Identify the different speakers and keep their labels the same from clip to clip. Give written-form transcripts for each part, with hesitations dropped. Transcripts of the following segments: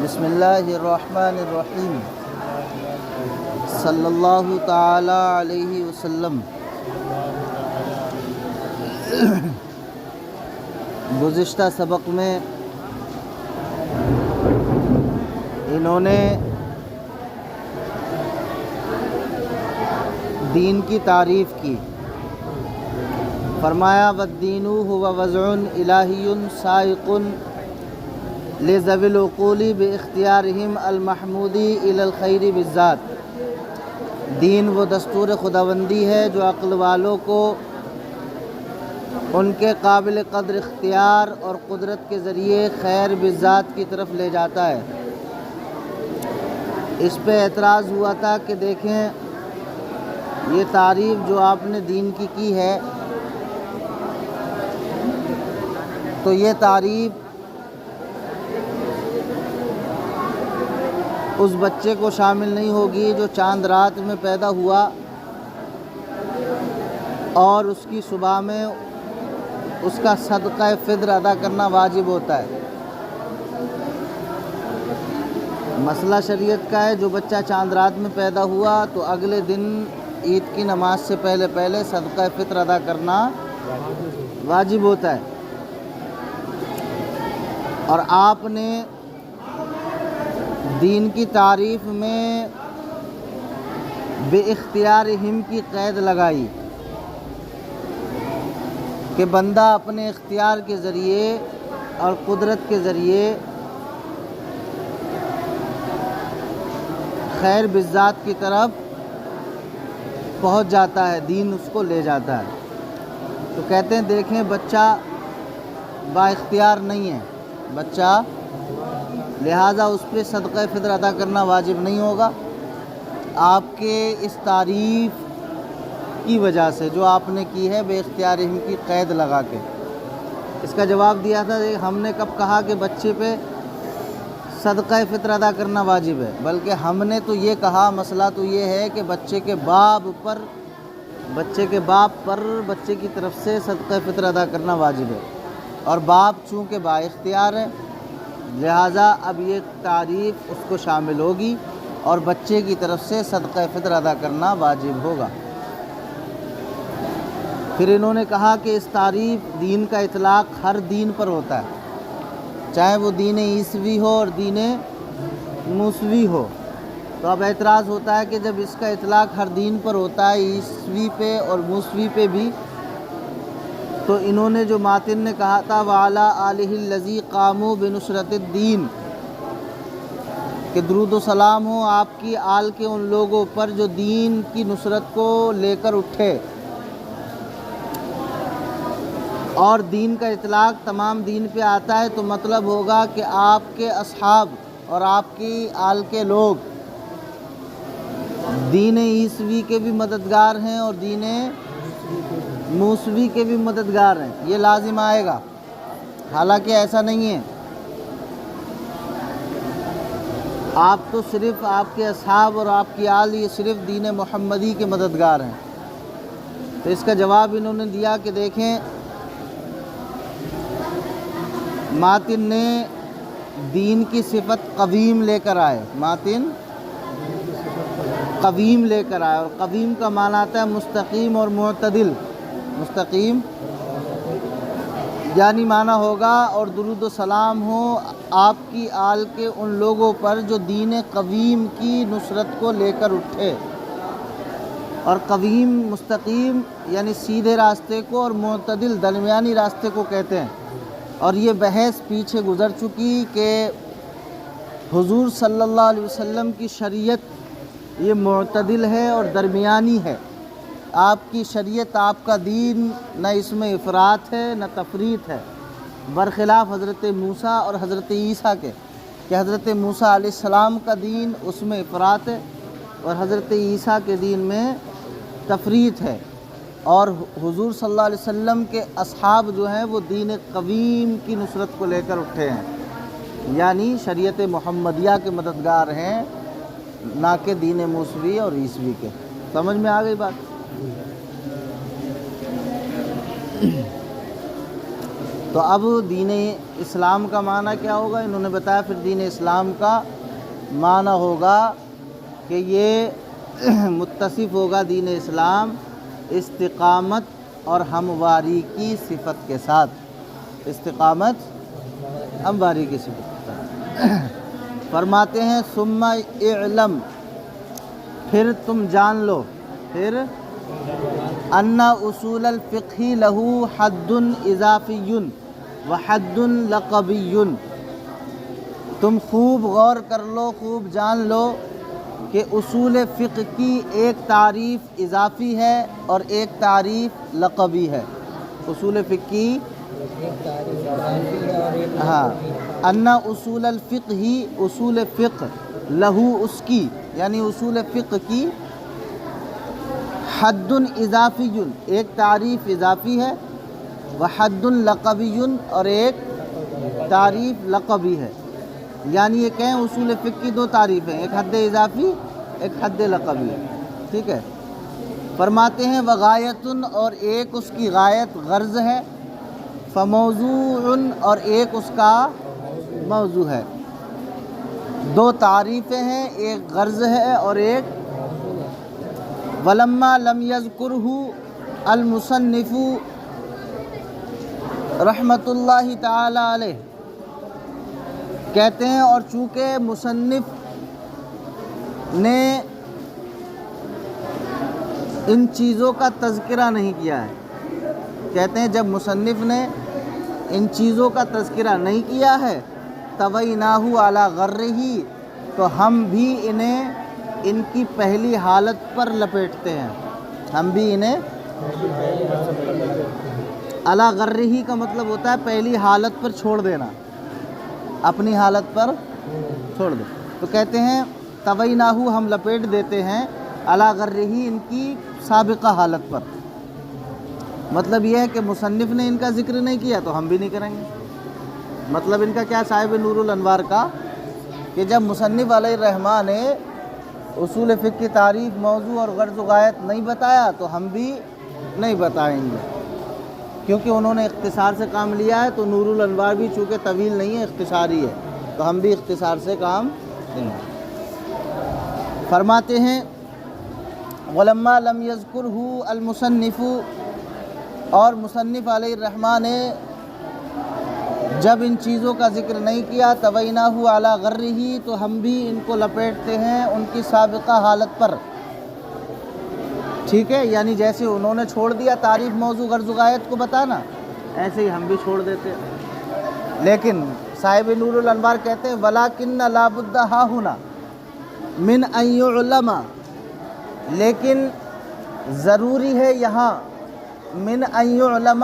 Speaker 1: بسم اللہ الرحمن الرحیم صلی اللہ تعالی علیہ وسلم۔ گزشتہ سبق میں انہوں نے دین کی تعریف کی، فرمایا والدین هو وضع الہی سائق لذوی العقول باختیارہم المحمودی الی الخیر بالذات۔ دین وہ دستور خداوندی ہے جو عقل والوں کو ان کے قابل قدر اختیار اور قدرت کے ذریعے خیر بالذات کی طرف لے جاتا ہے۔ اس پہ اعتراض ہوا تھا کہ دیکھیں یہ تعریف جو آپ نے دین کی ہے تو یہ تعریف اس بچے کو شامل نہیں ہوگی جو چاند رات میں پیدا ہوا اور اس کی صبح میں اس کا صدقہ فطر ادا کرنا واجب ہوتا ہے۔ مسئلہ شریعت کا ہے جو بچہ چاند رات میں پیدا ہوا تو اگلے دن عید کی نماز سے پہلے صدقہ فطر ادا کرنا واجب ہوتا ہے، اور آپ نے دین کی تعریف میں بے اختیارہم کی قید لگائی کہ بندہ اپنے اختیار کے ذریعے اور قدرت کے ذریعے خیر بالذات کی طرف پہنچ جاتا ہے، دین اس کو لے جاتا ہے۔ تو کہتے ہیں دیکھیں بچہ با اختیار نہیں ہے، بچہ لہٰذا اس پہ صدقہ فطر ادا کرنا واجب نہیں ہوگا۔ آپ کے اس تعریف کی وجہ سے جو آپ نے کی ہے بے اختیارہم کی قید لگا کے، اس کا جواب دیا تھا کہ ہم نے کب کہا کہ بچے پہ صدقہ فطر ادا کرنا واجب ہے، بلکہ ہم نے تو یہ کہا مسئلہ تو یہ ہے کہ بچے کے باپ پر بچے کی طرف سے صدقہ فطر ادا کرنا واجب ہے، اور باپ چونکہ با اختیار ہے لہٰذا اب یہ تعریف اس کو شامل ہوگی اور بچے کی طرف سے صدقہ فطر ادا کرنا واجب ہوگا۔ پھر انہوں نے کہا کہ اس تعریف دین کا اطلاق ہر دین پر ہوتا ہے، چاہے وہ دین عیسوی ہو اور دین موسوی ہو۔ تو اب اعتراض ہوتا ہے کہ جب اس کا اطلاق ہر دین پر ہوتا ہے، عیسوی پہ اور موسوی پہ بھی، تو انہوں نے جو ماتن نے کہا تھا وَعَلَىٰ آلِهِ الَّذِي قَامُوا بِنُصْرَةِ الدِّينِ کہ درود و سلام ہو آپ کی آل کے ان لوگوں پر جو دین کی نصرت کو لے کر اٹھے، اور دین کا اطلاق تمام دین پہ آتا ہے تو مطلب ہوگا کہ آپ کے اصحاب اور آپ کی آل کے لوگ دین عیسوی کے بھی مددگار ہیں اور دین موسوی کے بھی مددگار ہیں، یہ لازم آئے گا، حالانکہ ایسا نہیں ہے۔ آپ تو صرف آپ کے اصحاب اور آپ کی آل یہ صرف دین محمدی کے مددگار ہیں۔ تو اس کا جواب انہوں نے دیا کہ دیکھیں ماتن نے دین کی صفت قویم لے کر آئے، ماتن قویم لے کر آئے، اور قویم کا معنی آتا ہے مستقیم اور معتدل۔ مستقیم یعنی معنی ہوگا اور درود و سلام ہو آپ کی آل کے ان لوگوں پر جو دین قویم کی نصرت کو لے کر اٹھے، اور قویم مستقیم یعنی سیدھے راستے کو اور معتدل درمیانی راستے کو کہتے ہیں۔ اور یہ بحث پیچھے گزر چکی کہ حضور صلی اللہ علیہ وسلم کی شریعت یہ معتدل ہے اور درمیانی ہے، آپ کی شریعت آپ کا دین نہ اس میں افراط ہے نہ تفریط ہے، برخلاف حضرت موسیٰ اور حضرت عیسیٰ کے، کہ حضرت موسیٰ علیہ السلام کا دین اس میں افراط ہے اور حضرت عیسیٰ کے دین میں تفریط ہے، اور حضور صلی اللہ علیہ وسلم کے اصحاب جو ہیں وہ دین قویم کی نصرت کو لے کر اٹھے ہیں، یعنی شریعت محمدیہ کے مددگار ہیں، نہ کہ دین موسوی اور عیسوی کے۔ سمجھ میں آ گئی بات؟ تو اب دین اسلام کا معنی کیا ہوگا؟ انہوں نے بتایا پھر دین اسلام کا معنی ہوگا کہ یہ متصف ہوگا دین اسلام استقامت اور ہمواری کی صفت کے ساتھ، استقامت ہمواری کی صفت کے ساتھ۔ فرماتے ہیں ثم اعلم، پھر تم جان لو، پھر ان اصول الفقہ لہو حد اضافی و حد لقبی، تم خوب غور کر لو، خوب جان لو کہ اصول فقہ کی ایک تعریف اضافی ہے اور ایک تعریف لقبی ہے۔ اصول فقہ کی ان اصول الفقہ ہی، اصول فقہ لہو اس کی، یعنی اصول فقہ کی حد اضافی، ایک تعریف اضافی ہے، وحد لقبی، اور ایک تعریف لقبی ہے۔ یعنی یہ کہیں اصول فقہ کی دو تعریفیں، ایک حد اضافی ایک حد لقبی، ٹھیک ہے۔ فرماتے ہیں وغایتن، اور ایک اس کی غایت غرض ہے، فموضوع، اور ایک اس کا موضوع ہے۔ دو تعریفیں ہیں، ایک غرض ہے اور ایک ولما لم یذکرہ المصنف رحمۃ اللہ تعالی علیہ، کہتے ہیں اور چونکہ مصنف نے ان چیزوں کا تذکرہ نہیں کیا ہے، کہتے ہیں جب مصنف نے ان چیزوں کا تذکرہ نہیں کیا ہے طویناہ علی غرہ، تو ہم بھی انہیں ان کی پہلی حالت پر لپیٹتے ہیں، ہم بھی انہیں علی غرہ کا مطلب ہوتا ہے پہلی حالت پر چھوڑ دینا، اپنی حالت پر چھوڑ دے، تو کہتے ہیں طویناہ ہم لپیٹ دیتے ہیں علی غرہ ان کی سابقہ حالت پر۔ مطلب یہ ہے کہ مصنف نے ان کا ذکر نہیں کیا تو ہم بھی نہیں کریں گے۔ مطلب ان کا کیا صاحب نور الانوار کا، کہ جب مصنف علیہ الرحمٰن نے اصول فقہ کی تعریف، موضوع اور غرض و غایت نہیں بتایا تو ہم بھی نہیں بتائیں گے، کیونکہ انہوں نے اختصار سے کام لیا ہے، تو نور الانوار بھی چونکہ طویل نہیں ہے، اختصاری ہے، تو ہم بھی اختصار سے کام لیں گے۔ فرماتے ہیں ولما لم یذکرہ المصنف، اور مصنف علیہ الرحمٰن نے جب ان چیزوں کا ذکر نہیں کیا طویناہ علی غرہ، تو ہم بھی ان کو لپیٹتے ہیں ان کی سابقہ حالت پر، ٹھیک ہے۔ یعنی جیسے انہوں نے چھوڑ دیا تعریف، موضوع، غرض و غایت کو بتانا، ایسے ہی ہم بھی چھوڑ دیتے ہیں۔ لیکن صاحب نور الانوار کہتے ہیں ولیکن لا بد ہا ہنا من ان یعلم، لیکن ضروری ہے یہاں من ان یعلم،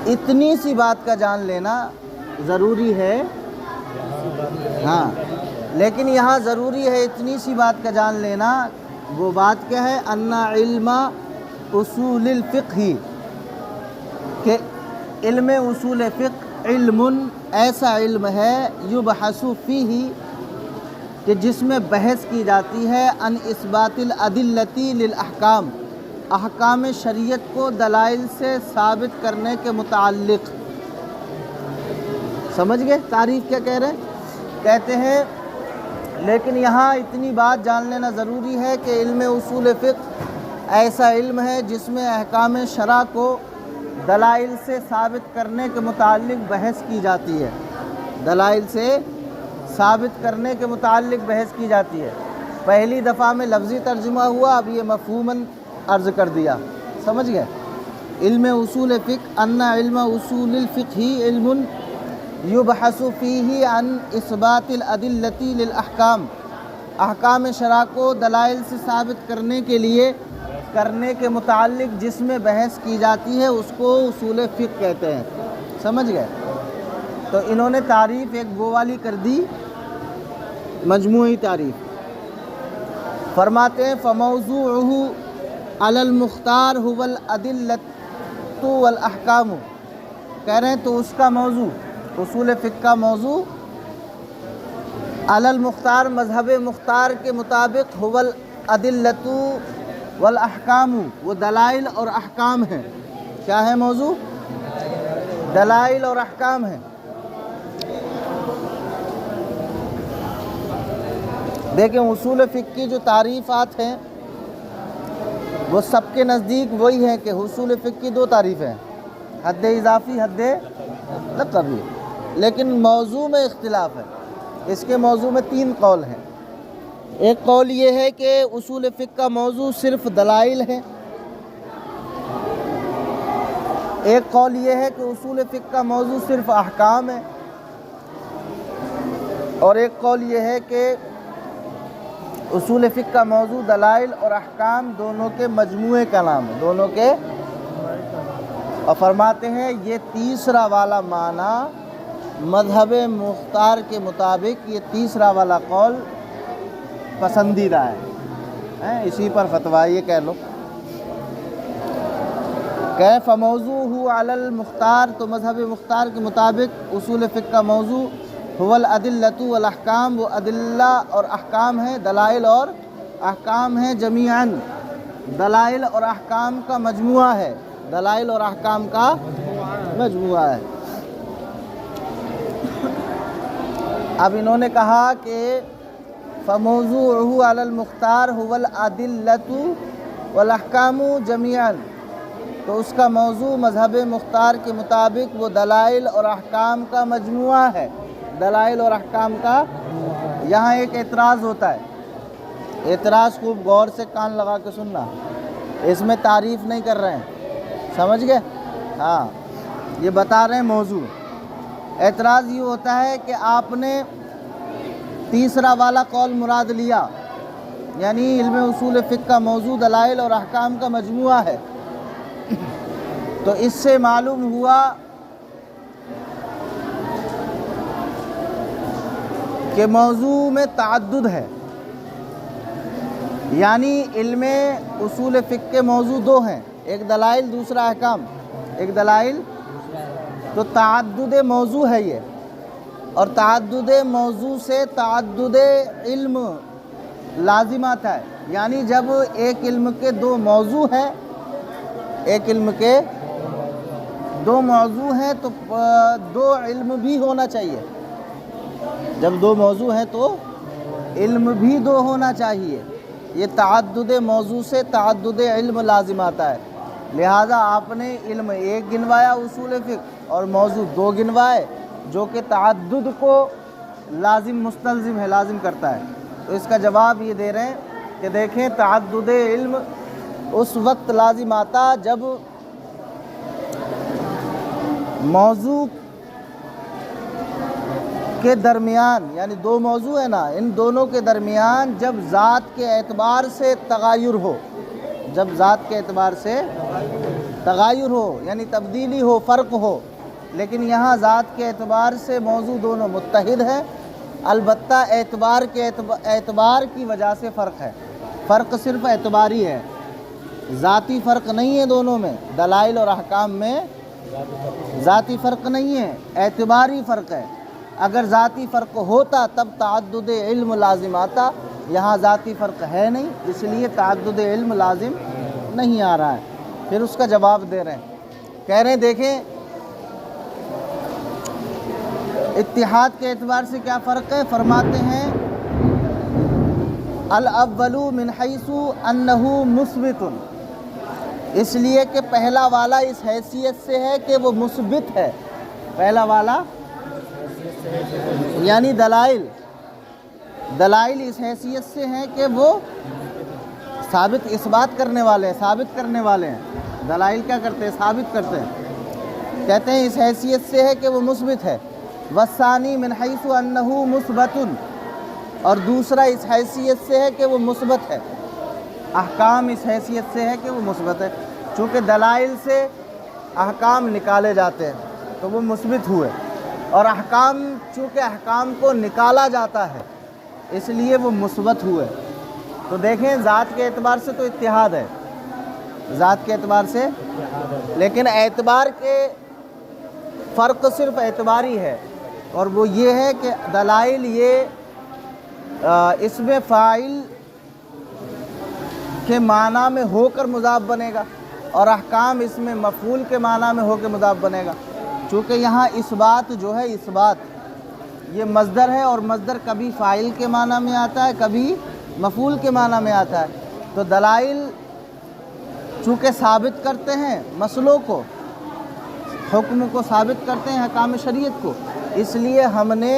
Speaker 1: اتنی سی بات کا جان لینا ضروری ہے، ہاں، لیکن یہاں ضروری ہے اتنی سی بات کا جان لینا، وہ بات کیا ہے؟ ان علم اصول الفقہ، کہ علم اصول فقہ علم ایسا علم ہے یبحث فیہ، کہ جس میں بحث کی جاتی ہے عن اثبات الادلۃ للاحکام، احکام شریعت کو دلائل سے ثابت کرنے کے متعلق۔ سمجھ گئے تعریف کیا کہہ رہے ہیں؟ کہتے ہیں لیکن یہاں اتنی بات جان لینا ضروری ہے کہ علم اصول فقہ ایسا علم ہے جس میں احکام شرع کو دلائل سے ثابت کرنے کے متعلق بحث کی جاتی ہے، دلائل سے ثابت کرنے کے متعلق بحث کی جاتی ہے۔ پہلی دفعہ میں لفظی ترجمہ ہوا، اب یہ مفہوماً عرض کر دیا، سمجھ گئے؟ علم اصول فقہ ان علم اصول الفقہ علم یبحث فیہ عن اثبات الادلۃ للاحکام، احکام شرع کو دلائل سے ثابت کرنے کے لیے کرنے کے متعلق جس میں بحث کی جاتی ہے اس کو اصول فقہ کہتے ہیں، سمجھ گئے؟ تو انہوں نے تعریف ایک وہ والی کر دی، مجموعی تعریف۔ فرماتے ہیں فموضوعہ علی المختار هو الادلۃ والاحکام، کہہ رہے ہیں تو اس کا موضوع، اصول فقہ کا موضوع علی المختار، مذہب مختار کے مطابق، هو الادلۃ والاحکام، وہ دلائل اور احکام ہیں۔ کیا ہے موضوع؟ دلائل اور احکام ہیں۔ دیکھیں اصول فقہ کی جو تعریفات ہیں وہ سب کے نزدیک وہی ہیں کہ اصول فقہ کی دو تعریفیں ہیں، حد اضافی، حد لقبی، لیکن موضوع میں اختلاف ہے۔ اس کے موضوع میں 3 قول ہیں۔ ایک قول یہ ہے کہ اصول فقہ کا موضوع صرف دلائل ہے، ایک قول یہ ہے کہ اصول فقہ کا موضوع صرف احکام ہے، اور ایک قول یہ ہے کہ اصول فقہ کا موضوع دلائل اور احکام دونوں کے مجموعے کا نام ہے، دونوں کے، اور فرماتے ہیں یہ تیسرا والا معنی مذہب مختار کے مطابق یہ تیسرا والا قول پسندیدہ ہے، اسی پر فتویٰ یہ کہہ لو کہ فموضوعہ علی المختار، تو مذہب مختار کے مطابق اصول فقہ کا موضوع هو الادلۃ والاحکام، وہ ادلہ اور احکام ہیں، دلائل اور احکام ہیں، جمیعاً دلائل اور احکام کا مجموعہ ہے، دلائل اور احکام کا مجموعہ ہے۔ اب انہوں نے کہا کہ فموضوعہ علی المختار هو الادلۃ والاحکام جمیعاً، تو اس کا موضوع مذہب مختار کے مطابق وہ دلائل اور احکام کا مجموعہ ہے، دلائل اور احکام کا۔ یہاں ایک اعتراض ہوتا ہے، اعتراض خوب غور سے کان لگا کے سننا، اس میں تعریف نہیں کر رہے ہیں، سمجھ گئے؟ ہاں، یہ بتا رہے ہیں موضوع۔ اعتراض یہ ہوتا ہے کہ آپ نے تیسرا والا قول مراد لیا، یعنی علم اصول فقہ کا موضوع دلائل اور احکام کا مجموعہ ہے، تو اس سے معلوم ہوا کہ موضوع میں تعدد ہے، یعنی علم اصول فقہ کے موضوع 2 ہیں، ایک دلائل دوسرا احکام، ایک دلائل، تو تعدد موضوع ہے یہ، اور تعدد موضوع سے تعدد علم لازم آتا ہے، یعنی جب ایک علم کے 2 موضوع ہیں، ایک علم کے 2 موضوع ہیں تو 2 علم بھی ہونا چاہیے، جب 2 موضوع ہیں تو علم بھی 2 ہونا چاہیے، یہ تعدد موضوع سے تعدد علم لازم آتا ہے، لہٰذا آپ نے علم 1 گنوایا اصول فقہ اور موضوع 2 گنوائے، جو کہ تعدد کو لازم مستلزم ہے، لازم کرتا ہے۔ تو اس کا جواب یہ دے رہے ہیں کہ دیکھیں تعدد علم اس وقت لازم آتا جب موضوع کے درمیان، یعنی 2 موضوع ہیں نا، ان دونوں کے درمیان جب ذات کے اعتبار سے تغیر ہو، جب ذات کے اعتبار سے تغیر ہو، یعنی تبدیلی ہو، فرق ہو، لیکن یہاں ذات کے اعتبار سے موضوع دونوں متحد ہیں، البتہ اعتبار کی وجہ سے فرق ہے، فرق صرف اعتباری ہے، ذاتی فرق نہیں ہے دونوں میں، دلائل اور احکام میں ذاتی فرق نہیں ہے، اعتباری فرق ہے۔ اگر ذاتی فرق ہوتا تب تعدد علم لازم آتا، یہاں ذاتی فرق ہے نہیں، اس لیے تعدد علم لازم نہیں آ رہا ہے۔ پھر اس کا جواب دے رہے ہیں، کہہ رہے ہیں دیکھیں اتحاد کے اعتبار سے کیا فرق ہے، فرماتے ہیں الاول من حیث انہ مثبت، اس لیے کہ پہلا والا اس حیثیت سے ہے کہ وہ مثبت ہے، پہلا والا یعنی دلائل اس حیثیت سے ہیں کہ وہ ثابت اس بات کرنے والے ہیں، ثابت کرنے والے ہیں، دلائل کیا کرتے ہیں، ثابت کرتے ہیں، کہتے ہیں اس حیثیت سے ہے کہ وہ مثبت ہے، والثانی من حیث انہ مثبت، اور دوسرا اس حیثیت سے ہے کہ وہ مثبت ہے، احکام اس حیثیت سے ہے کہ وہ مثبت ہے، چونکہ دلائل سے احکام نکالے جاتے ہیں تو وہ مثبت ہوئے، اور احکام چونکہ احکام کو نکالا جاتا ہے اس لیے وہ مثبت ہوئے۔ تو دیکھیں ذات کے اعتبار سے تو اتحاد ہے، ذات کے اعتبار سے، لیکن اعتبار کے فرق صرف اعتباری ہے، اور وہ یہ ہے کہ دلائل یہ اس میں فاعل کے معنی میں ہو کر مضاف بنے گا، اور احکام اس میں مفعول کے معنی میں ہو کے مضاف بنے گا۔ چونکہ یہاں اس بات جو ہے اس بات یہ مصدر ہے، اور مصدر کبھی فاعل کے معنی میں آتا ہے، کبھی مفعول کے معنی میں آتا ہے۔ تو دلائل چونکہ ثابت کرتے ہیں مسئلوں کو، حکم کو ثابت کرتے ہیں، احکام شریعت کو، اس لیے ہم نے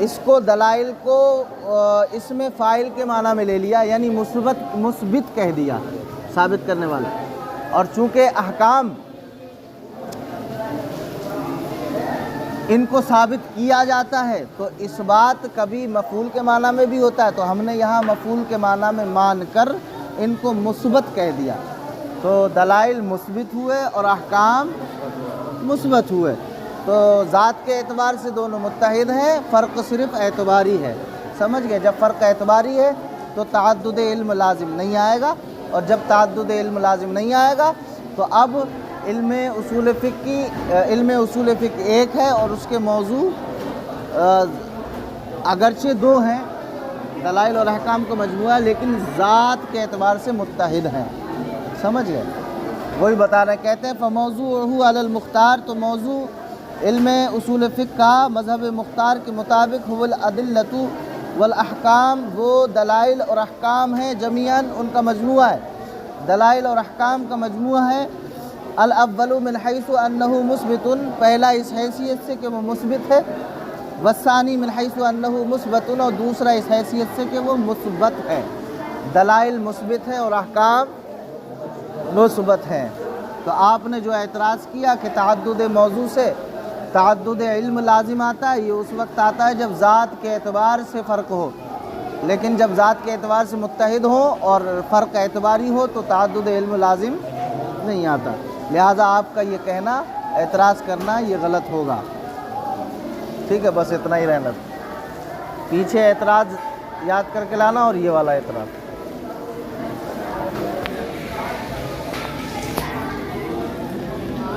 Speaker 1: اس کو دلائل کو اس میں فاعل کے معنی میں لے لیا، یعنی مثبت کہہ دیا، ثابت کرنے والا۔ اور چونکہ احکام ان کو ثابت کیا جاتا ہے تو اس بات کبھی مفعول کے معنی میں بھی ہوتا ہے، تو ہم نے یہاں مفعول کے معنی میں مان کر ان کو مثبت کہہ دیا۔ تو دلائل مثبت ہوئے اور احکام مثبت ہوئے، تو ذات کے اعتبار سے دونوں متحد ہیں، فرق صرف اعتباری ہے۔ سمجھ گئے؟ جب فرق اعتباری ہے تو تعدد علم لازم نہیں آئے گا، اور جب تعدد علم لازم نہیں آئے گا تو اب علم اصول فقہ ایک ہے اور اس کے موضوع اگرچہ دو ہیں، دلائل اور احکام کا مجموعہ، لیکن ذات کے اعتبار سے متحد ہیں۔ سمجھ گئے؟ وہی بتا رہے، کہتے ہیں فموضوعہ علی المختار، تو موضوع علم اصول فقہ کا مذہب مختار کے مطابق هو الادلۃ والاحکام، وہ دلائل اور احکام ہیں، جمیعاً ان کا مجموعہ ہے، دلائل اور احکام کا مجموعہ ہے۔ الاول من حیث انہ مثبت، پہلا اس حیثیت سے کہ وہ مثبت ہے، والثانی من حیث انہ مثبت، اور دوسرا اس حیثیت سے کہ وہ مثبت ہے۔ دلائل مثبت ہے اور احکام مثبت ہیں۔ تو آپ نے جو اعتراض کیا کہ تعدد موضوع سے تعدد علم لازم آتا ہے، یہ اس وقت آتا ہے جب ذات کے اعتبار سے فرق ہو، لیکن جب ذات کے اعتبار سے متحد ہو اور فرق اعتباری ہو تو تعدد علم لازم نہیں آتا۔ لہٰذا آپ کا یہ کہنا، اعتراض کرنا، یہ غلط ہوگا۔ ٹھیک ہے، بس اتنا ہی رہنا۔ پیچھے اعتراض یاد کر کے لانا اور یہ والا اعتراض۔